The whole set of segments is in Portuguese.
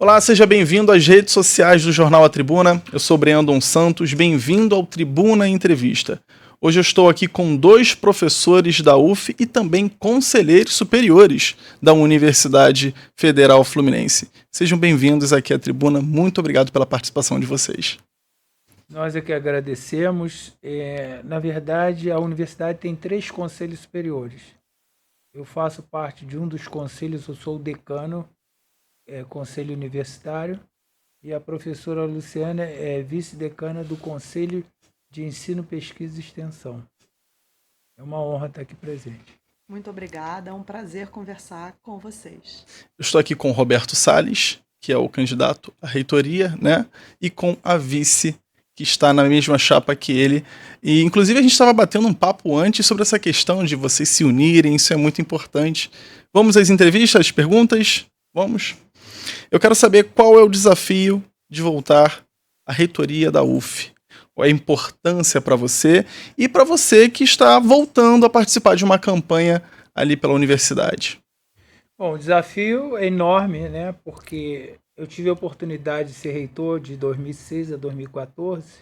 Olá, seja bem-vindo às redes sociais do Jornal A Tribuna. Eu sou Brandon Santos, bem-vindo ao Tribuna Entrevista. Hoje eu estou aqui com dois professores da UF e também conselheiros superiores da Universidade Federal Fluminense. Sejam bem-vindos aqui à Tribuna. Muito obrigado pela participação de vocês. Nós é que agradecemos. Na verdade, a universidade tem 3 conselhos superiores. Eu faço parte de um dos conselhos, eu sou o decano, conselho universitário, e a professora Luciana é vice-decana do Conselho de Ensino, Pesquisa e Extensão. É uma honra estar aqui presente. Muito obrigada, é um prazer conversar com vocês. Eu estou aqui com o Roberto Salles, que é o candidato à reitoria, né? E com a vice, que está na mesma chapa que ele. E, inclusive, a gente estava batendo um papo antes sobre essa questão de vocês se unirem, isso é muito importante. Vamos às entrevistas, às perguntas? Vamos? Eu quero saber qual é o desafio de voltar à reitoria da UF. Qual é a importância para você e para você que está voltando a participar de uma campanha ali pela universidade. Bom, o desafio é enorme, né? Porque eu tive a oportunidade de ser reitor de 2006 a 2014,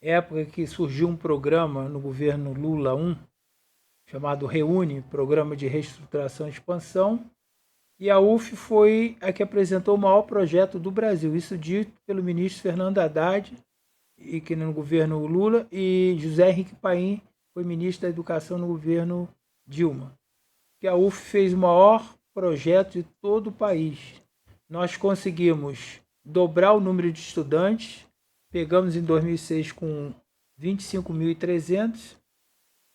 época que surgiu um programa no governo Lula I, chamado REUNE, Programa de Reestruturação e Expansão, e a UF foi a que apresentou o maior projeto do Brasil, isso dito pelo ministro Fernando Haddad, e que no governo Lula, e José Henrique Paim foi ministro da Educação no governo Dilma. Que a UF fez o maior projeto de todo o país. Nós conseguimos dobrar o número de estudantes, pegamos em 2006 com 25.300,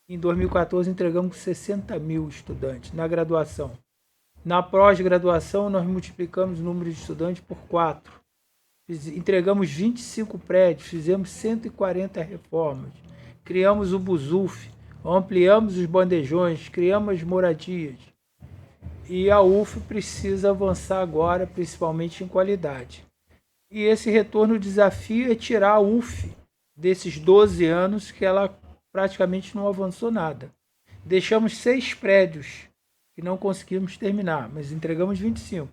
em 2014 entregamos 60 mil estudantes na graduação. Na pós-graduação nós multiplicamos o número de estudantes por 4. Entregamos 25 prédios, fizemos 140 reformas, criamos o BUSUF, ampliamos os bandejões, criamos as moradias. E a UF precisa avançar agora, principalmente em qualidade. E esse retorno, o desafio é tirar a UF desses 12 anos que ela praticamente não avançou nada. Deixamos 6 prédios que não conseguimos terminar, mas entregamos 25.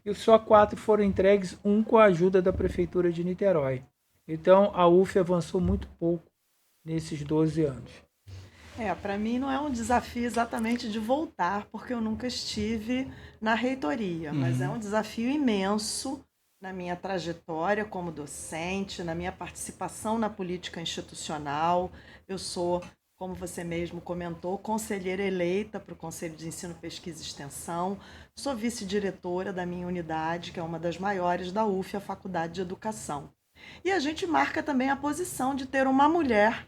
E só 4 foram entregues, um com a ajuda da Prefeitura de Niterói. Então, a UF avançou muito pouco nesses 12 anos. Para mim não é um desafio exatamente de voltar, porque eu nunca estive na reitoria, mas é um desafio imenso na minha trajetória como docente, na minha participação na política institucional. Eu sou, como você mesmo comentou, conselheira eleita para o Conselho de Ensino, Pesquisa e Extensão. Sou vice-diretora da minha unidade, que é uma das maiores da UF, a Faculdade de Educação. E a gente marca também a posição de ter uma mulher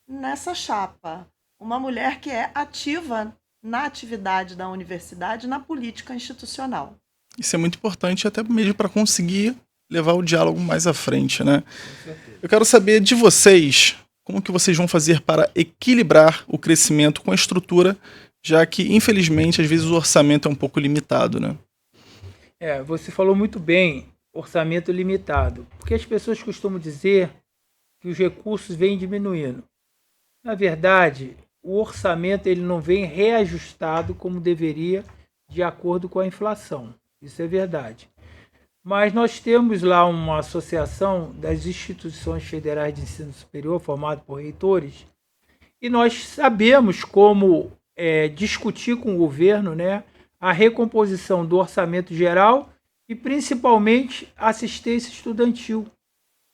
nessa chapa. Uma mulher que é ativa na atividade da universidade, na política institucional. Isso é muito importante até mesmo para conseguir levar o diálogo mais à frente, né? Eu quero saber de vocês, como que vocês vão fazer para equilibrar o crescimento com a estrutura, já que, infelizmente, às vezes o orçamento é um pouco limitado, né? Você falou muito bem, orçamento limitado, porque as pessoas costumam dizer que os recursos vêm diminuindo. Na verdade, o orçamento ele não vem reajustado como deveria de acordo com a inflação. Isso é verdade. Mas nós temos lá uma associação das instituições federais de ensino superior, formada por reitores, e nós sabemos como discutir com o governo, né, a recomposição do orçamento geral e principalmente a assistência estudantil.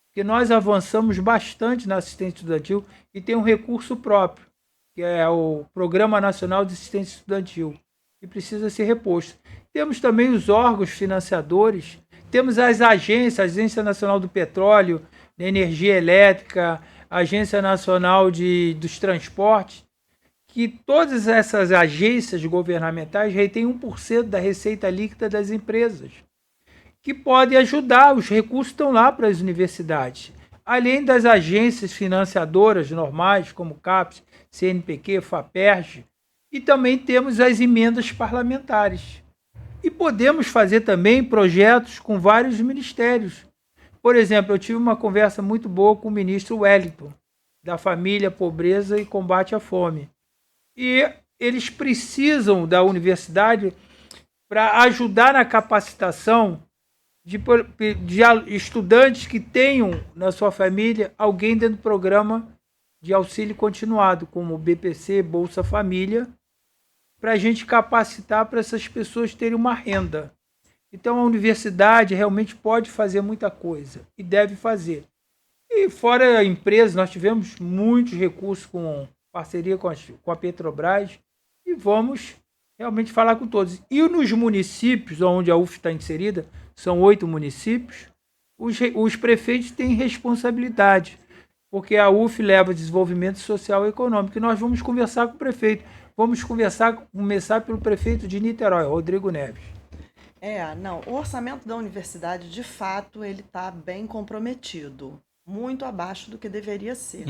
Porque nós avançamos bastante na assistência estudantil e tem um recurso próprio, que é o Programa Nacional de Assistência Estudantil, que precisa ser reposto. Temos também os órgãos financiadores, temos as agências, a Agência Nacional do Petróleo, da Energia Elétrica, a Agência Nacional dos Transportes, que todas essas agências governamentais retêm 1% da receita líquida das empresas, que podem ajudar, os recursos estão lá para as universidades. Além das agências financiadoras normais, como CAPES, CNPq, FAPERJ, e também temos as emendas parlamentares. E podemos fazer também projetos com vários ministérios. Por exemplo, eu tive uma conversa muito boa com o ministro Wellington, da Família, Pobreza e Combate à Fome. E eles precisam da universidade para ajudar na capacitação de estudantes que tenham na sua família alguém dentro do programa de auxílio continuado, como o BPC, Bolsa Família, para a gente capacitar para essas pessoas terem uma renda. Então a universidade realmente pode fazer muita coisa e deve fazer. E fora a empresa, nós tivemos muitos recursos com parceria com a Petrobras e vamos realmente falar com todos. E nos municípios onde a UF está inserida, são 8 municípios, os prefeitos têm responsabilidade, porque a UF leva desenvolvimento social e econômico. E nós vamos conversar com o prefeito. Vamos começar pelo prefeito de Niterói, Rodrigo Neves. Não, o orçamento da universidade, de fato, ele está bem comprometido, muito abaixo do que deveria ser.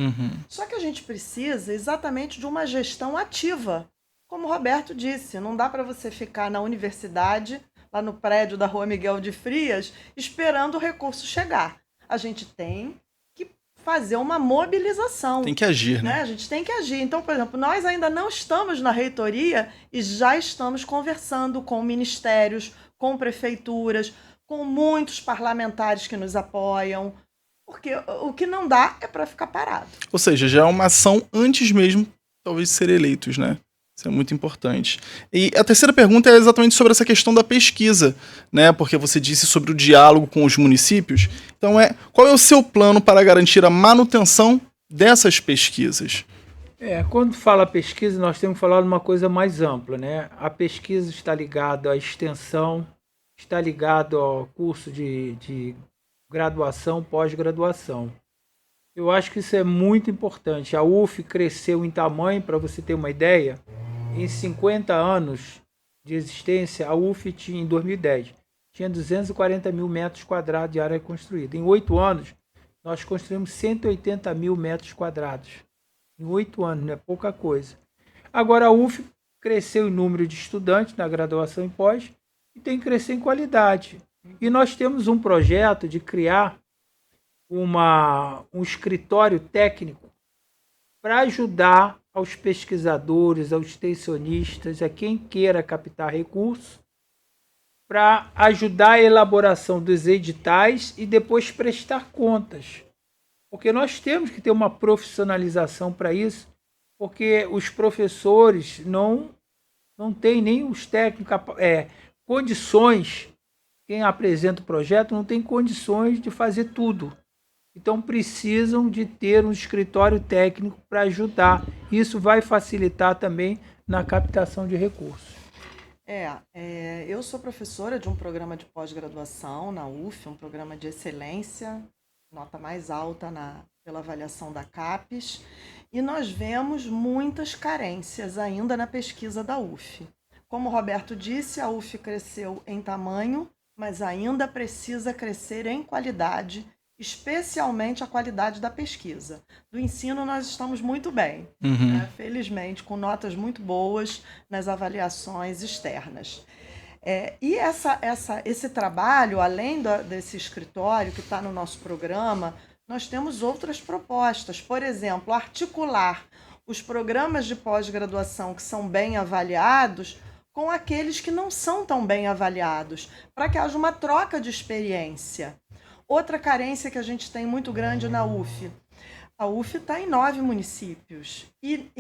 Só que a gente precisa exatamente de uma gestão ativa. Como o Roberto disse, não dá para você ficar na universidade, lá no prédio da Rua Miguel de Frias, esperando o recurso chegar. A gente tem que fazer uma mobilização. Tem que agir, né? A gente tem que agir. Então, por exemplo, nós ainda não estamos na reitoria e já estamos conversando com ministérios, com prefeituras, com muitos parlamentares que nos apoiam, porque o que não dá é para ficar parado. Ou seja, já é uma ação antes mesmo, talvez, de serem eleitos, né? Isso é muito importante. E a terceira pergunta é exatamente sobre essa questão da pesquisa, né? Porque você disse sobre o diálogo com os municípios. Então, qual é o seu plano para garantir a manutenção dessas pesquisas? Quando fala pesquisa, nós temos que falar de uma coisa mais ampla, né? A pesquisa está ligada à extensão, está ligada ao curso de graduação, pós-graduação. Eu acho que isso é muito importante. A UF cresceu em tamanho, para você ter uma ideia, em 50 anos de existência, a UF tinha, em 2010, tinha 240 mil metros quadrados de área construída. Em 8 anos, nós construímos 180 mil metros quadrados. Em 8 anos, não é pouca coisa. Agora, a UF cresceu em número de estudantes na graduação e pós e tem que crescer em qualidade. E nós temos um projeto de criar um escritório técnico para ajudar aos pesquisadores, aos extensionistas, a quem queira captar recursos, para ajudar a elaboração dos editais e depois prestar contas. Porque nós temos que ter uma profissionalização para isso, porque os professores não têm nem os técnicos, condições, quem apresenta o projeto não tem condições de fazer tudo. Então precisam de ter um escritório técnico para ajudar. Isso vai facilitar também na captação de recursos. Eu sou professora de um programa de pós-graduação na UF, um programa de excelência, nota mais alta pela avaliação da CAPES, e nós vemos muitas carências ainda na pesquisa da UF. Como o Roberto disse, a UF cresceu em tamanho, mas ainda precisa crescer em qualidade, especialmente a qualidade da pesquisa. Do ensino nós estamos muito bem, felizmente, com notas muito boas nas avaliações externas. E esse trabalho, além desse escritório que está no nosso programa, nós temos outras propostas. Por exemplo, articular os programas de pós-graduação que são bem avaliados com aqueles que não são tão bem avaliados, para que haja uma troca de experiência. Outra carência que a gente tem muito grande na UF. A UF está em 9 municípios. E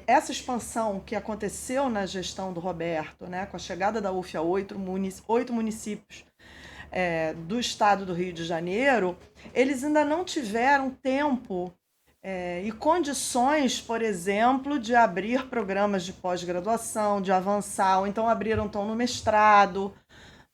essa expansão que aconteceu na gestão do Roberto, né, com a chegada da UF a 8 municípios do estado do Rio de Janeiro, eles ainda não tiveram tempo e condições, por exemplo, de abrir programas de pós-graduação, de avançar, ou então estão no mestrado,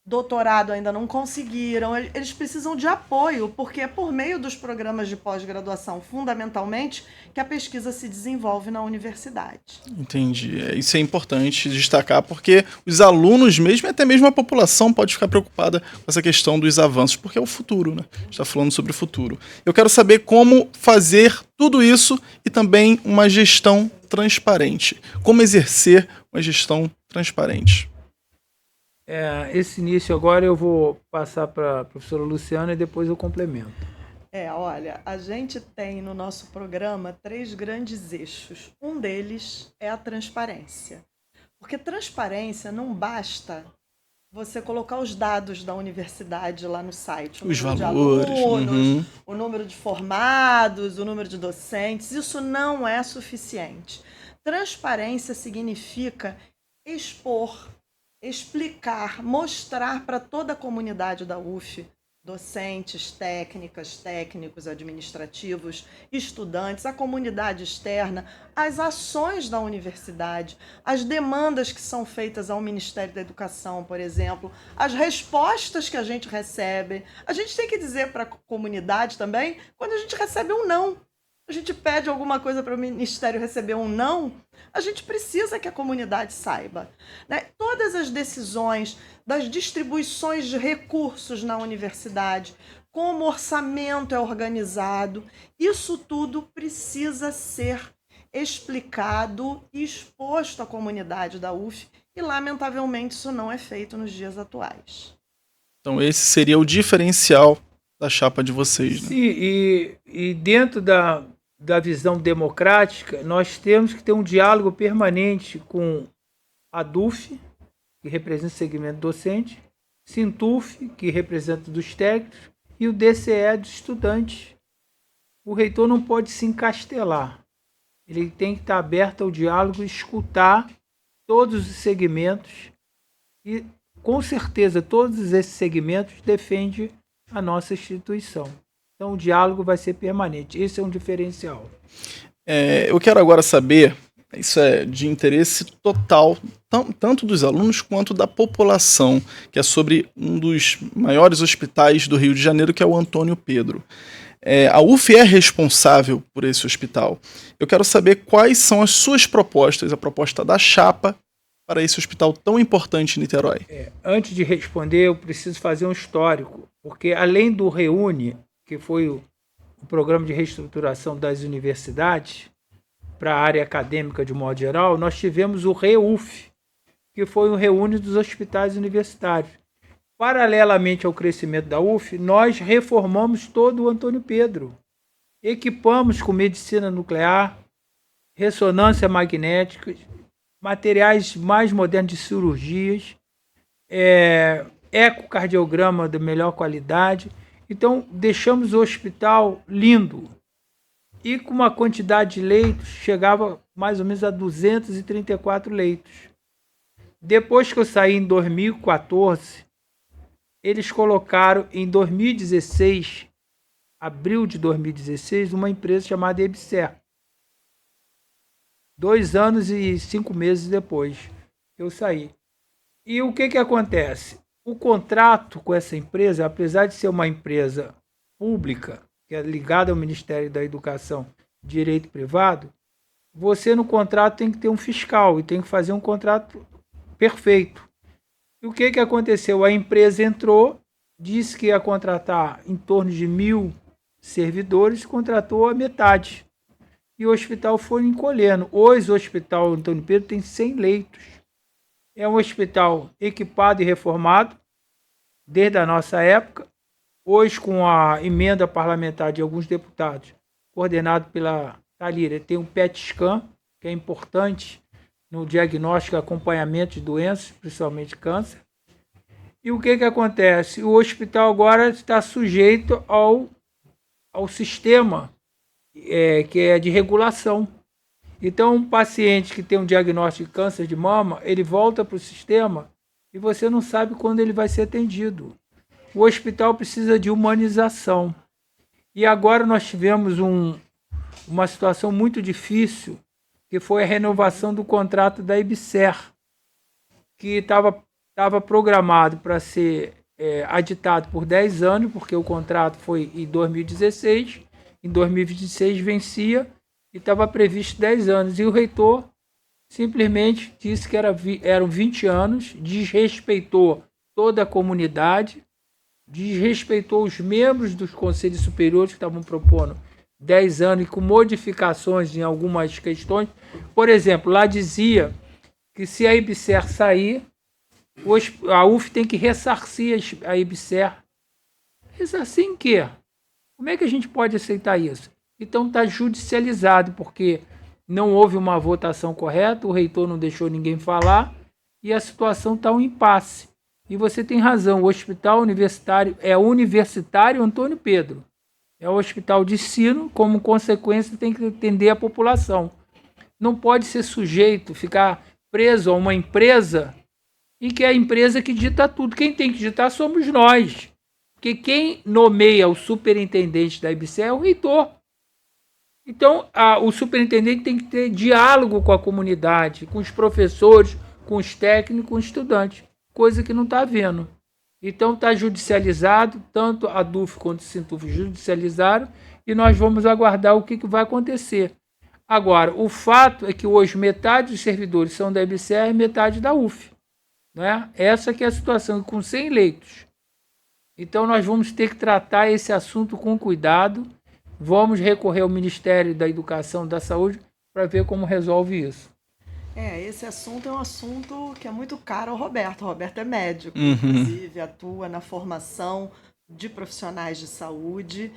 doutorado ainda não conseguiram. Eles precisam de apoio, porque é por meio dos programas de pós-graduação, fundamentalmente, que a pesquisa se desenvolve na universidade. Entendi. Isso é importante destacar, porque os alunos mesmo, e até mesmo a população, pode ficar preocupada com essa questão dos avanços, porque é o futuro, né? A gente está falando sobre o futuro. Eu quero saber como fazer tudo isso e também uma gestão transparente. Como exercer uma gestão transparente. Esse início agora eu vou passar para a professora Luciana e depois eu complemento. Olha, a gente tem no nosso programa 3 grandes eixos. Um deles é a transparência. Porque transparência não basta você colocar os dados da universidade lá no site. Os número valores. de alunos, o número de formados, o número de docentes. Isso não é suficiente. Transparência significa expor, explicar, mostrar para toda a comunidade da UF, docentes, técnicas, técnicos, administrativos, estudantes, a comunidade externa, as ações da universidade, as demandas que são feitas ao Ministério da Educação, por exemplo, as respostas que a gente recebe. A gente tem que dizer para a comunidade também quando a gente recebe um não. A gente pede alguma coisa para o Ministério receber um não, a gente precisa que a comunidade saiba, né? Todas as decisões das distribuições de recursos na universidade, como o orçamento é organizado, isso tudo precisa ser explicado e exposto à comunidade da UF, e lamentavelmente isso não é feito nos dias atuais. Então esse seria o diferencial da chapa de vocês, né? Sim, e dentro da visão democrática, nós temos que ter um diálogo permanente com a DUF, que representa o segmento docente, Sintuf, que representa dos técnicos, e o DCE dos estudantes. O reitor não pode se encastelar. Ele tem que estar aberto ao diálogo e escutar todos os segmentos. E, com certeza, todos esses segmentos defendem a nossa instituição. Então, o diálogo vai ser permanente. Esse é um diferencial. Eu quero agora saber, isso é de interesse total, tanto dos alunos quanto da população, que é sobre um dos maiores hospitais do Rio de Janeiro, que é o Antônio Pedro. A UF é responsável por esse hospital. Eu quero saber quais são as suas propostas, a proposta da chapa para esse hospital tão importante em Niterói. Antes de responder, eu preciso fazer um histórico, porque além do REUNE, que foi o programa de reestruturação das universidades para a área acadêmica de modo geral, nós tivemos o REUF, que foi o REUNE dos hospitais universitários. Paralelamente ao crescimento da UF, nós reformamos todo o Antônio Pedro. Equipamos com medicina nuclear, ressonância magnética, materiais mais modernos de cirurgias, ecocardiograma da melhor qualidade. Então, deixamos o hospital lindo e com uma quantidade de leitos, chegava mais ou menos a 234 leitos. Depois que eu saí em 2014, eles colocaram em 2016, abril de 2016, uma empresa chamada EBSER. 2 anos e 5 meses depois que eu saí. E o que acontece? O contrato com essa empresa, apesar de ser uma empresa pública, que é ligada ao Ministério da Educação, Direito Privado, você no contrato tem que ter um fiscal e tem que fazer um contrato perfeito. E o que aconteceu? A empresa entrou, disse que ia contratar em torno de 1.000 servidores, contratou a metade. E o hospital foi encolhendo. Hoje o Hospital Antônio Pedro tem 100 leitos. É um hospital equipado e reformado, desde a nossa época. Hoje, com a emenda parlamentar de alguns deputados, coordenado pela Thalíria, tem um PET scan, que é importante no diagnóstico e acompanhamento de doenças, principalmente câncer. E o que acontece? O hospital agora está sujeito ao sistema que é de regulação. Então, um paciente que tem um diagnóstico de câncer de mama, ele volta para o sistema e você não sabe quando ele vai ser atendido. O hospital precisa de humanização. E agora nós tivemos uma situação muito difícil, que foi a renovação do contrato da EBSER, que estava programado para ser aditado por 10 anos, porque o contrato foi em 2016, em 2026 vencia, e estava previsto 10 anos. E o reitor simplesmente disse que eram 20 anos, desrespeitou toda a comunidade, desrespeitou os membros dos conselhos superiores que estavam propondo 10 anos e com modificações em algumas questões. Por exemplo, lá dizia que se a EBSER sair, a UF tem que ressarcir a EBSER. Ressarcir em quê? Como é que a gente pode aceitar isso? Então está judicializado, porque não houve uma votação correta, o reitor não deixou ninguém falar e a situação está um impasse. E você tem razão, o hospital universitário é Universitário Antônio Pedro. É o hospital de ensino, como consequência tem que atender a população. Não pode ser sujeito, ficar preso a uma empresa e que é a empresa que dita tudo. Quem tem que ditar somos nós. Porque quem nomeia o superintendente da IBCE é o reitor. Então, o superintendente tem que ter diálogo com a comunidade, com os professores, com os técnicos, com os estudantes, coisa que não está havendo. Então, está judicializado, tanto a DUF quanto o Sintuf judicializaram, e nós vamos aguardar o que vai acontecer. Agora, o fato é que hoje metade dos servidores são da IBCE e metade da UF. Né? Essa que é a situação, com 100 leitos. Então, nós vamos ter que tratar esse assunto com cuidado. Vamos recorrer ao Ministério da Educação e da Saúde para ver como resolve isso. Esse assunto é um assunto que é muito caro ao Roberto. O Roberto é médico, inclusive atua na formação de profissionais de saúde.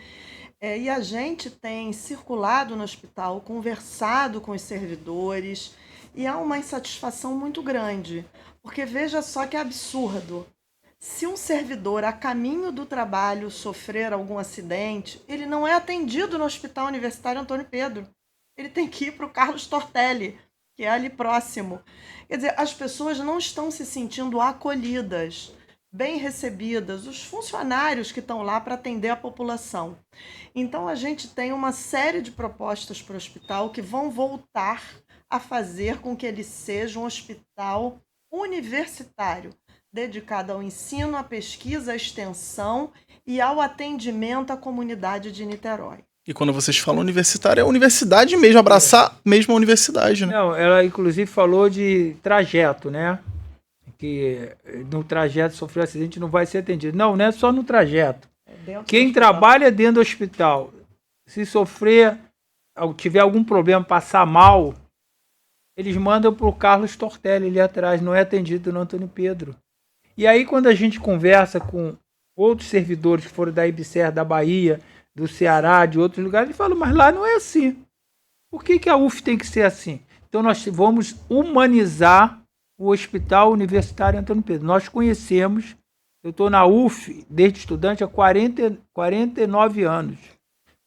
E a gente tem circulado no hospital, conversado com os servidores, e há uma insatisfação muito grande. Porque veja só que absurdo. Se um servidor a caminho do trabalho sofrer algum acidente, ele não é atendido no Hospital Universitário Antônio Pedro. Ele tem que ir para o Carlos Tortelli, que é ali próximo. Quer dizer, as pessoas não estão se sentindo acolhidas, bem recebidas, os funcionários que estão lá para atender a população. Então, a gente tem uma série de propostas para o hospital que vão voltar a fazer com que ele seja um hospital universitário, dedicado ao ensino, à pesquisa, à extensão e ao atendimento à comunidade de Niterói. E quando vocês falam universitário, é a universidade mesmo, abraçar mesmo a universidade, né? Não, ela inclusive falou de trajeto, né? Que no trajeto sofreu acidente não vai ser atendido. Não é só no trajeto. Quem trabalha dentro do hospital, se sofrer, tiver algum problema, passar mal, eles mandam para o Carlos Tortelli ali atrás, não é atendido no Antônio Pedro. E aí, quando a gente conversa com outros servidores que foram da IBCE, da Bahia, do Ceará, de outros lugares, eles falam, mas lá não é assim. Por que a UF tem que ser assim? Então, nós vamos humanizar o Hospital Universitário Antônio Pedro. Nós conhecemos, eu estou na UF desde estudante há 49 anos.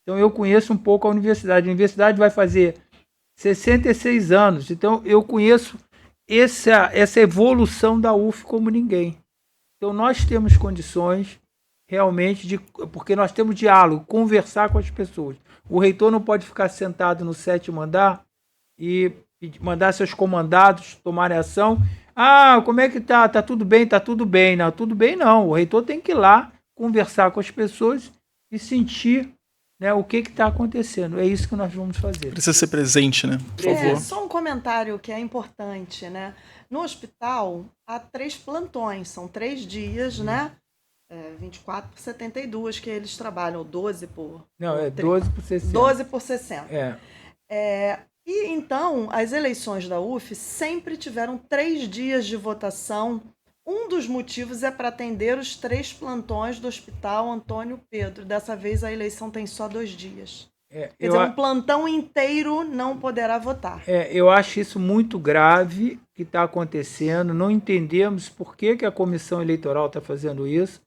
Então, eu conheço um pouco a universidade. A universidade vai fazer 66 anos. Então, eu conheço essa evolução da UF como ninguém. Então, nós temos condições realmente porque nós temos diálogo, conversar com as pessoas. O reitor não pode ficar sentado no 7º andar e mandar seus comandados tomarem ação. Como é que tá? Tá tudo bem? Tá tudo bem. Não, tudo bem não. O reitor tem que ir lá, conversar com as pessoas e sentir, né, o que está acontecendo. É isso que nós vamos fazer. Precisa ser presente, né? Por favor. Só um comentário que é importante, né? No hospital, há 3 plantões, são 3 dias, né? 24 por 72 que eles trabalham, 12 por... Não, 12 por 60. 12 por 60. E então, as eleições da UF sempre tiveram 3 dias de votação. Um dos motivos é para atender os 3 plantões do Hospital Antônio Pedro. Dessa vez a eleição tem só 2 dias. Quer dizer, um plantão inteiro não poderá votar. Eu acho isso muito grave que está acontecendo. Não entendemos por que a comissão eleitoral está fazendo isso.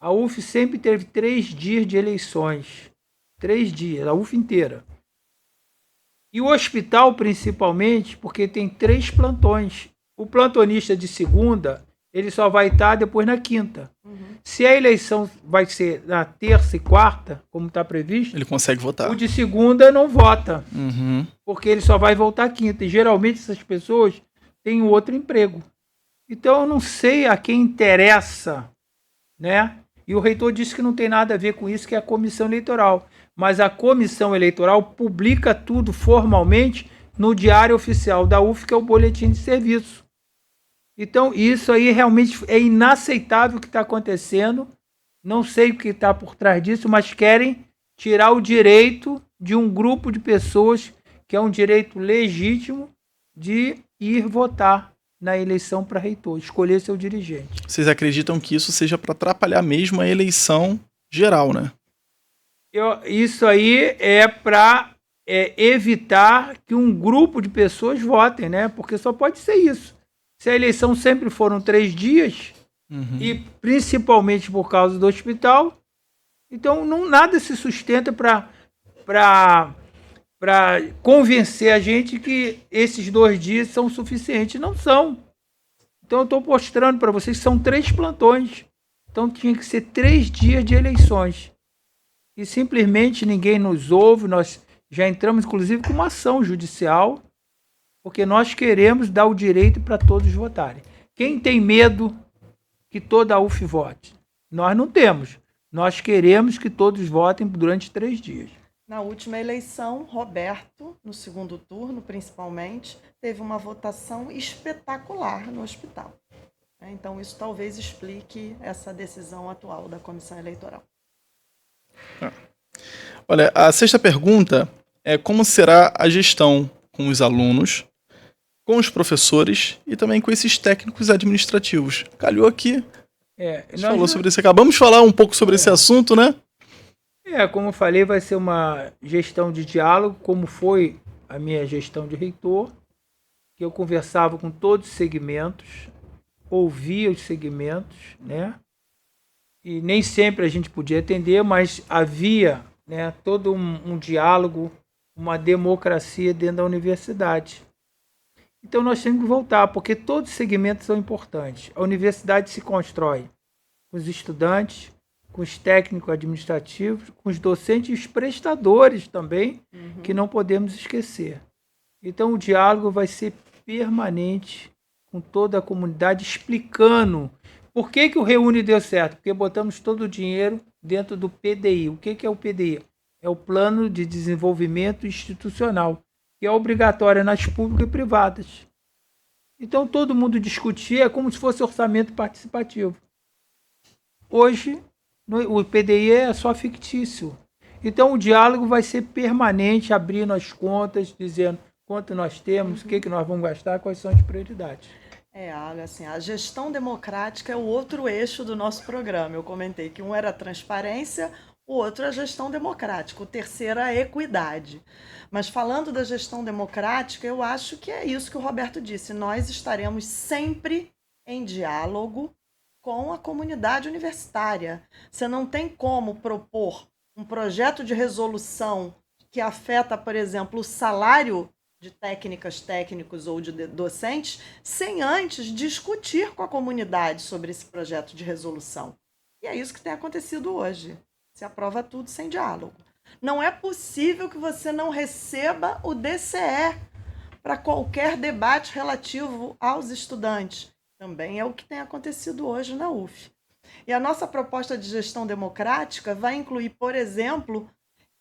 A UF sempre teve 3 dias de eleições. 3 dias, a UF inteira. E o hospital, principalmente, porque tem 3 plantões. O plantonista de segunda, ele só vai estar depois na quinta. Se a eleição vai ser na terça e quarta, como está previsto, ele consegue votar. O de segunda não vota, porque ele só vai voltar quinta. E geralmente essas pessoas têm outro emprego. Então eu não sei a quem interessa, né? E o reitor disse que não tem nada a ver com isso, que é a comissão eleitoral. Mas a comissão eleitoral publica tudo formalmente no Diário Oficial da UF, que é o Boletim de Serviço. Então, isso aí realmente é inaceitável o que está acontecendo. Não sei o que está por trás disso, mas querem tirar o direito de um grupo de pessoas, que é um direito legítimo, de ir votar na eleição para reitor, escolher seu dirigente. Vocês acreditam que isso seja para atrapalhar mesmo a eleição geral, né? Isso aí é para evitar que um grupo de pessoas votem, né? Porque só pode ser isso. Se a eleição sempre foram 3 dias, e principalmente por causa do hospital. Então, nada se sustenta para convencer a gente que esses 2 dias são suficientes. Não são. Então, eu estou mostrando para vocês que são 3 plantões. Então, tinha que ser 3 dias de eleições. E simplesmente ninguém nos ouve. Nós já entramos, inclusive, com uma ação judicial, porque nós queremos dar o direito para todos votarem. Quem tem medo que toda a UF vote? Nós não temos. Nós queremos que todos votem durante 3 dias. Na última eleição, Roberto, no segundo turno, principalmente, teve uma votação espetacular no hospital. Então, isso talvez explique essa decisão atual da comissão eleitoral. Olha, a 6ª pergunta é como será a gestão com os alunos, com os professores e também com esses técnicos administrativos. Calhou aqui. A gente falou sobre isso. Acabamos de falar um pouco sobre esse assunto, né? Como eu falei, vai ser uma gestão de diálogo, como foi a minha gestão de reitor, que eu conversava com todos os segmentos, ouvia os segmentos, né? E nem sempre a gente podia atender, mas havia, né, todo um diálogo, uma democracia dentro da universidade. Então nós temos que voltar, porque todos os segmentos são importantes. A universidade se constrói com os estudantes, com os técnicos administrativos, com os docentes e os prestadores também, que não podemos esquecer. Então o diálogo vai ser permanente com toda a comunidade, explicando por que o Reúne deu certo. Porque botamos todo o dinheiro dentro do PDI. O que é o PDI? É o Plano de Desenvolvimento Institucional, que é obrigatório nas públicas e privadas. Então todo mundo discutia como se fosse orçamento participativo. Hoje, o PDI é só fictício. Então o diálogo vai ser permanente, abrindo as contas, dizendo quanto nós temos, o que nós vamos gastar, quais são as prioridades. Assim, a gestão democrática é o outro eixo do nosso programa. Eu comentei que um era a transparência, o outro é a gestão democrática, o terceiro é a equidade. Mas falando da gestão democrática, eu acho que é isso que o Roberto disse. Nós estaremos sempre em diálogo com a comunidade universitária. Você não tem como propor um projeto de resolução que afeta, por exemplo, o salário de técnicos ou de docentes, sem antes discutir com a comunidade sobre esse projeto de resolução. E é isso que tem acontecido hoje. Se aprova tudo sem diálogo. Não é possível que você não receba o DCE para qualquer debate relativo aos estudantes. Também é o que tem acontecido hoje na UF. E a nossa proposta de gestão democrática vai incluir, por exemplo,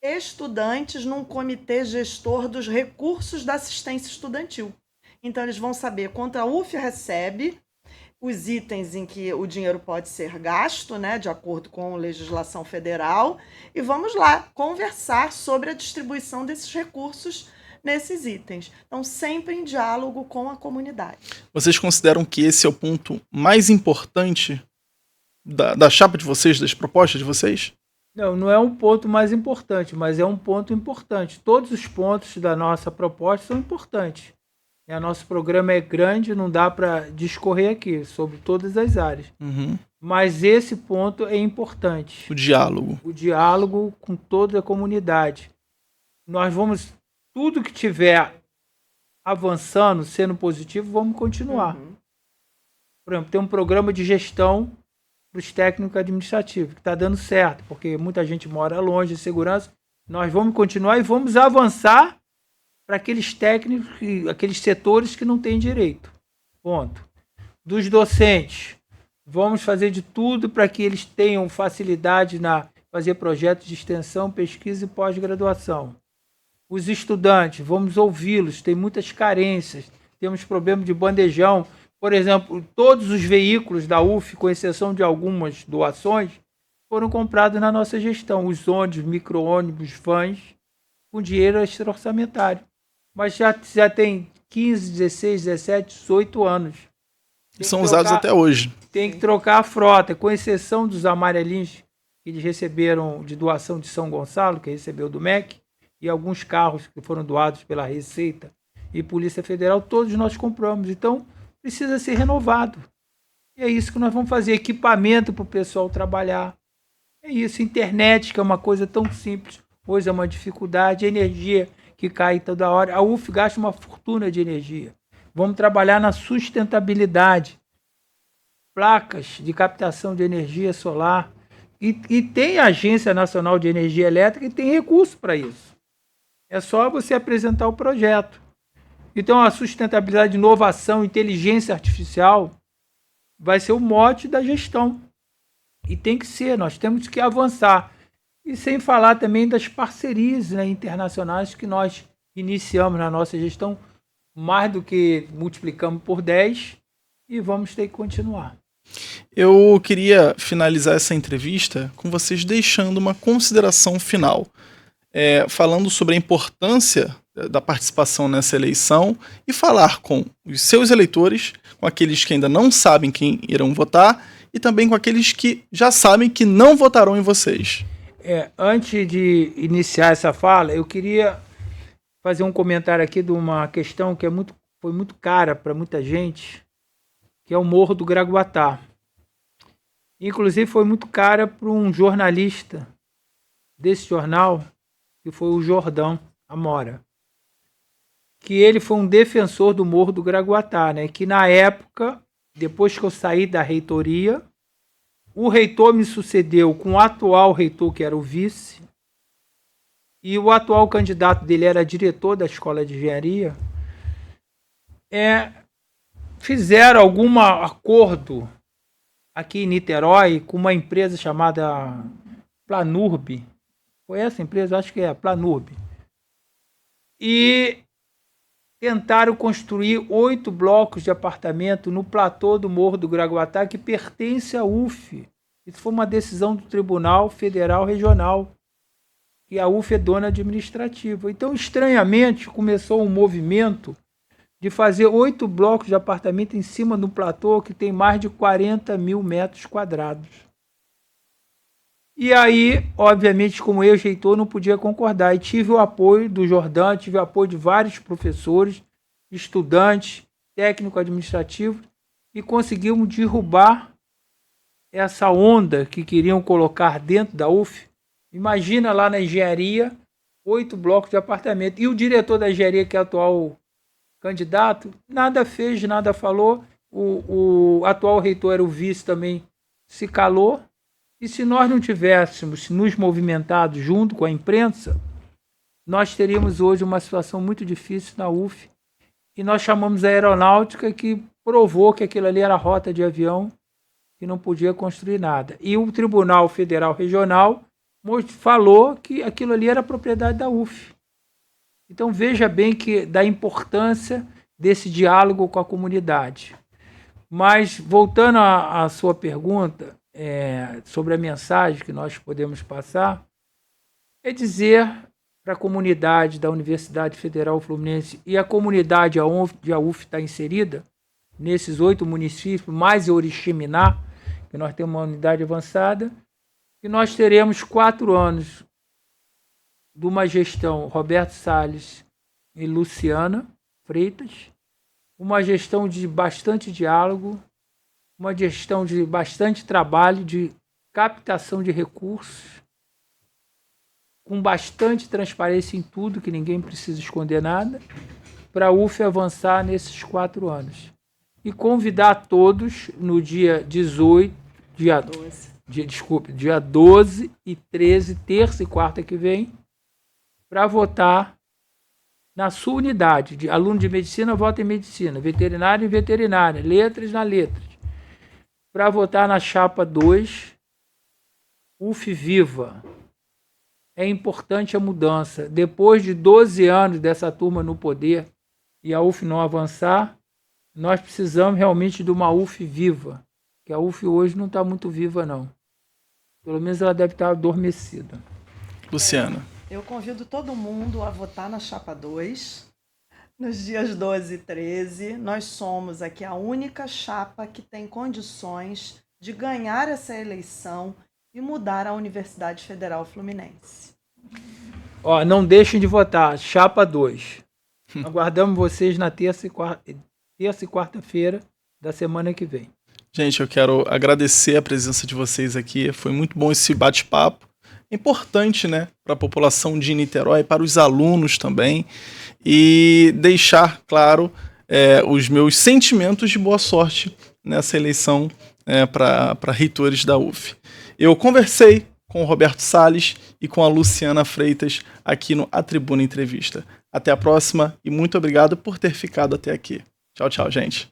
estudantes num comitê gestor dos recursos da assistência estudantil. Então, eles vão saber quanto a UF recebe, os itens em que o dinheiro pode ser gasto, né, de acordo com a legislação federal, e vamos lá conversar sobre a distribuição desses recursos nesses itens. Então, sempre em diálogo com a comunidade. Vocês consideram que esse é o ponto mais importante da chapa de vocês, das propostas de vocês? Não é um ponto mais importante, mas é um ponto importante. Todos os pontos da nossa proposta são importantes. Nosso programa é grande, não dá para discorrer aqui sobre todas as áreas. Mas esse ponto é importante. O diálogo. O diálogo com toda a comunidade. Nós vamos, tudo que tiver avançando, sendo positivo, vamos continuar. Por exemplo, tem um programa de gestão para os técnicos administrativos, que está dando certo, porque muita gente mora longe de segurança. Nós vamos continuar e vamos avançar para aqueles técnicos, aqueles setores que não têm direito. Ponto. Dos docentes, vamos fazer de tudo para que eles tenham facilidade na fazer projetos de extensão, pesquisa e pós-graduação. Os estudantes, vamos ouvi-los, tem muitas carências, temos problema de bandejão. Por exemplo, todos os veículos da UF, com exceção de algumas doações, foram comprados na nossa gestão. Os ônibus, micro-ônibus, vans, com dinheiro extra-orçamentário. Mas já tem 15, 16, 17, 18 anos. E são usados até hoje. Tem que trocar a frota, com exceção dos amarelinhos que eles receberam de doação de São Gonçalo, que recebeu do MEC, e alguns carros que foram doados pela Receita e Polícia Federal, todos nós compramos. Então, precisa ser renovado. E é isso que nós vamos fazer, equipamento para o pessoal trabalhar. É isso, internet, que é uma coisa tão simples, hoje é uma dificuldade, energia que cai toda hora. A UF gasta uma fortuna de energia. Vamos trabalhar na sustentabilidade, placas de captação de energia solar. E tem a Agência Nacional de Energia Elétrica e tem recurso para isso. É só você apresentar o projeto. Então, a sustentabilidade, inovação, inteligência artificial vai ser o mote da gestão. E tem que ser, nós temos que avançar. E sem falar também das parcerias, né, internacionais que nós iniciamos na nossa gestão, mais do que multiplicamos por 10 e vamos ter que continuar. Eu queria finalizar essa entrevista com vocês deixando uma consideração final, falando sobre a importância da participação nessa eleição e falar com os seus eleitores, com aqueles que ainda não sabem quem irão votar e também com aqueles que já sabem que não votarão em vocês. Antes de iniciar essa fala, eu queria fazer um comentário aqui de uma questão que foi muito cara para muita gente, que é o Morro do Gragoatá. Inclusive foi muito cara para um jornalista desse jornal, que foi o Jordão Amora, que ele foi um defensor do Morro do Gragoatá, né? Que na época, depois que eu saí da reitoria, o reitor me sucedeu com o atual reitor, que era o vice, e o atual candidato dele era diretor da Escola de Engenharia. Fizeram algum acordo aqui em Niterói com uma empresa chamada Planurb. Foi essa empresa? Acho que é, Planurb. E tentaram construir 8 blocos de apartamento no platô do Morro do Gragoatá, que pertence à UF. Isso foi uma decisão do Tribunal Federal Regional, que a UF é dona administrativa. Então, estranhamente, começou um movimento de fazer 8 blocos de apartamento em cima do platô que tem mais de 40 mil metros quadrados. E aí, obviamente, como eu, reitor, não podia concordar. E tive o apoio do Jordão, tive o apoio de vários professores, estudantes, técnico-administrativos, e conseguimos derrubar essa onda que queriam colocar dentro da UF. Imagina lá na engenharia, 8 blocos de apartamento. E o diretor da engenharia, que é o atual candidato, nada fez, nada falou. O atual reitor era o vice também, se calou. E se nós não tivéssemos nos movimentado junto com a imprensa, nós teríamos hoje uma situação muito difícil na UF. E nós chamamos a aeronáutica, que provou que aquilo ali era rota de avião, que não podia construir nada. E o Tribunal Federal Regional falou que aquilo ali era propriedade da UF. Então veja bem que da importância desse diálogo com a comunidade. Mas voltando à sua pergunta, sobre a mensagem que nós podemos passar, é dizer para a comunidade da Universidade Federal Fluminense e a comunidade onde a UF está inserida, nesses 8 municípios, mais Oriximiná, que nós temos uma unidade avançada, que nós teremos 4 anos de uma gestão Roberto Salles e Luciana Freitas, uma gestão de bastante diálogo, uma gestão de bastante trabalho, de captação de recursos, com bastante transparência em tudo, que ninguém precisa esconder nada, para a UF avançar nesses 4 anos. E convidar todos no dia 12 e 13, terça e quarta que vem, para votar na sua unidade. De aluno de medicina, vota em medicina, veterinário em veterinária, letras na letras. Para votar na chapa 2, UF Viva. É importante a mudança. Depois de 12 anos dessa turma no poder e a UF não avançar, nós precisamos realmente de uma UF viva, que a UF hoje não está muito viva, não. Pelo menos ela deve estar adormecida. Luciana. Eu convido todo mundo a votar na chapa 2, nos dias 12 e 13. Nós somos aqui a única chapa que tem condições de ganhar essa eleição e mudar a Universidade Federal Fluminense. Não deixem de votar, chapa 2. Aguardamos vocês na terça e quarta-feira da semana que vem. Gente, eu quero agradecer a presença de vocês aqui. Foi muito bom esse bate-papo. É importante, né, para a população de Niterói, para os alunos também. E deixar, claro, os meus sentimentos de boa sorte nessa eleição para reitores da UF. Eu conversei com o Roberto Salles e com a Luciana Freitas aqui no A Tribuna Entrevista. Até a próxima e muito obrigado por ter ficado até aqui. Tchau, tchau, gente.